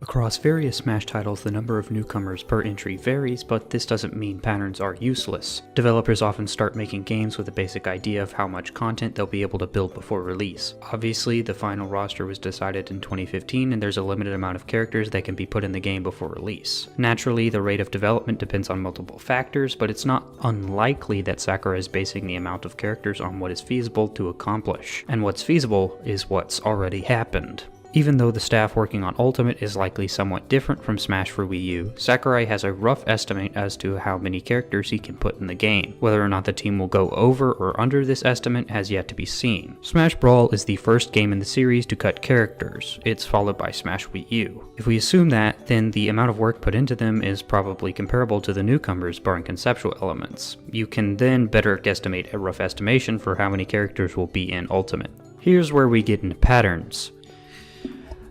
Across various Smash titles, the number of newcomers per entry varies, but this doesn't mean patterns are useless. Developers often start making games with a basic idea of how much content they'll be able to build before release. Obviously, the final roster was decided in 2015, and there's a limited amount of characters that can be put in the game before release. Naturally, the rate of development depends on multiple factors, but it's not unlikely that Sakurai is basing the amount of characters on what is feasible to accomplish. And what's feasible is what's already happened. Even though the staff working on Ultimate is likely somewhat different from Smash for Wii U, Sakurai has a rough estimate as to how many characters he can put in the game. Whether or not the team will go over or under this estimate has yet to be seen. Smash Brawl is the first game in the series to cut characters. It's followed by Smash Wii U. If we assume that, then the amount of work put into them is probably comparable to the newcomers, barring conceptual elements. You can then better guesstimate a rough estimation for how many characters will be in Ultimate. Here's where we get into patterns.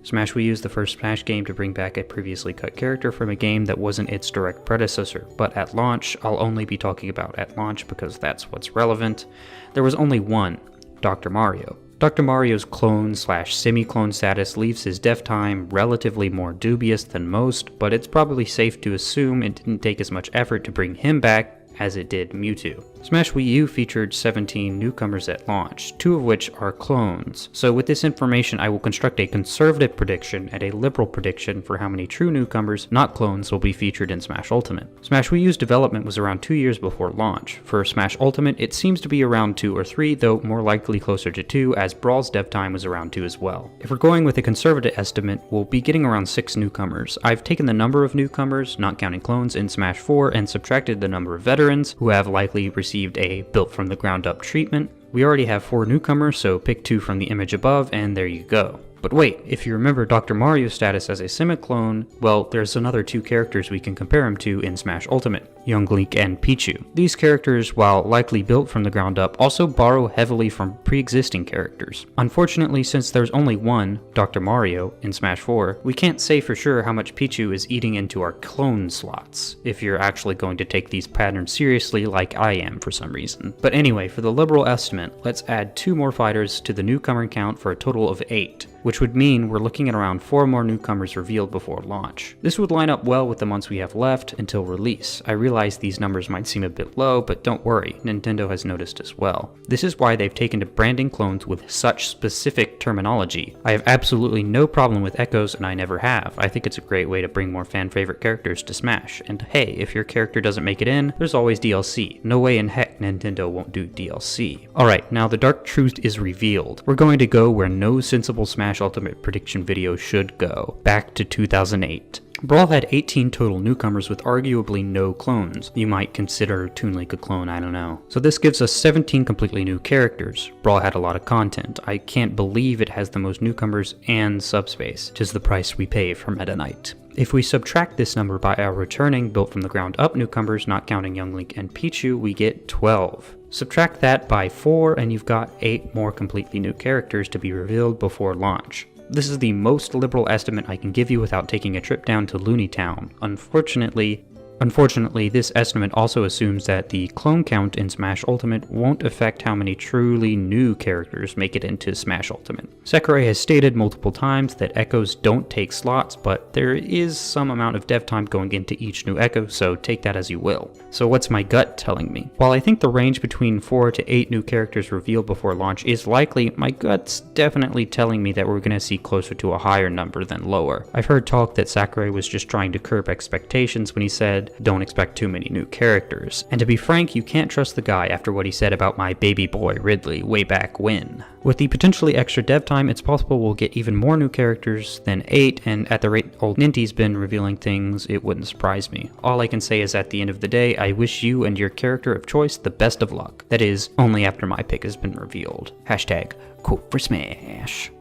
Smash Wii U is the first Smash game to bring back a previously cut character from a game that wasn't its direct predecessor, but at launch, I'll only be talking about at launch because that's what's relevant. There was only one, Dr. Mario. Dr. Mario's clone/semi-clone status leaves his dev time relatively more dubious than most, but it's probably safe to assume it didn't take as much effort to bring him back as it did Mewtwo. Smash Wii U featured 17 newcomers at launch, 2 of which are clones. So with this information, I will construct a conservative prediction and a liberal prediction for how many true newcomers, not clones, will be featured in Smash Ultimate. Smash Wii U's development was around 2 years before launch. For Smash Ultimate, it seems to be around 2 or 3, though more likely closer to 2, as Brawl's dev time was around 2 as well. If we're going with a conservative estimate, we'll be getting around 6 newcomers. I've taken the number of newcomers, not counting clones, in Smash 4 and subtracted the number of veterans who have likely received a built-from-the-ground-up treatment. We already have 4 newcomers, so pick 2 from the image above, and there you go. But wait, if you remember Dr. Mario's status as a semi-clone, well, there's another 2 characters we can compare him to in Smash Ultimate, Young Link and Pichu. These characters, while likely built from the ground up, also borrow heavily from pre-existing characters. Unfortunately, since there's only one, Dr. Mario, in Smash 4, we can't say for sure how much Pichu is eating into our clone slots, if you're actually going to take these patterns seriously like I am for some reason. But anyway, for the liberal estimate, let's add 2 more fighters to the newcomer count for a total of 8. Which would mean we're looking at around 4 more newcomers revealed before launch. This would line up well with the months we have left until release. I realize these numbers might seem a bit low, but don't worry, Nintendo has noticed as well. This is why they've taken to branding clones with such specific terminology. I have absolutely no problem with echoes, and I never have. I think it's a great way to bring more fan-favorite characters to Smash. And hey, if your character doesn't make it in, there's always DLC. No way in heck Nintendo won't do DLC. Alright, now the dark truth is revealed. We're going to go where no sensible Smash Ultimate prediction video should go, back to 2008. Brawl had 18 total newcomers with arguably no clones. You might consider Toon Link a clone, I don't know. So this gives us 17 completely new characters. Brawl had a lot of content. I can't believe it has the most newcomers and subspace. 'Tis the price we pay for Meta Knight. If we subtract this number by our returning built from the ground up newcomers, not counting Young Link and Pichu, we get 12. Subtract that by 4 and you've got 8 more completely new characters to be revealed before launch. This is the most liberal estimate I can give you without taking a trip down to Looney Town. Unfortunately, this estimate also assumes that the clone count in Smash Ultimate won't affect how many truly new characters make it into Smash Ultimate. Sakurai has stated multiple times that echoes don't take slots, but there is some amount of dev time going into each new echo, so take that as you will. So what's my gut telling me? While I think the range between 4 to 8 new characters revealed before launch is likely, my gut's definitely telling me that we're going to see closer to a higher number than lower. I've heard talk that Sakurai was just trying to curb expectations when he said, don't expect too many new characters. And to be frank, you can't trust the guy after what he said about my baby boy Ridley way back when. With the potentially extra dev time, it's possible we'll get even more new characters than 8, and at the rate old Ninty's been revealing things, it wouldn't surprise me. All I can say is at the end of the day, I wish you and your character of choice the best of luck. That is, only after my pick has been revealed. #Quote for Smash.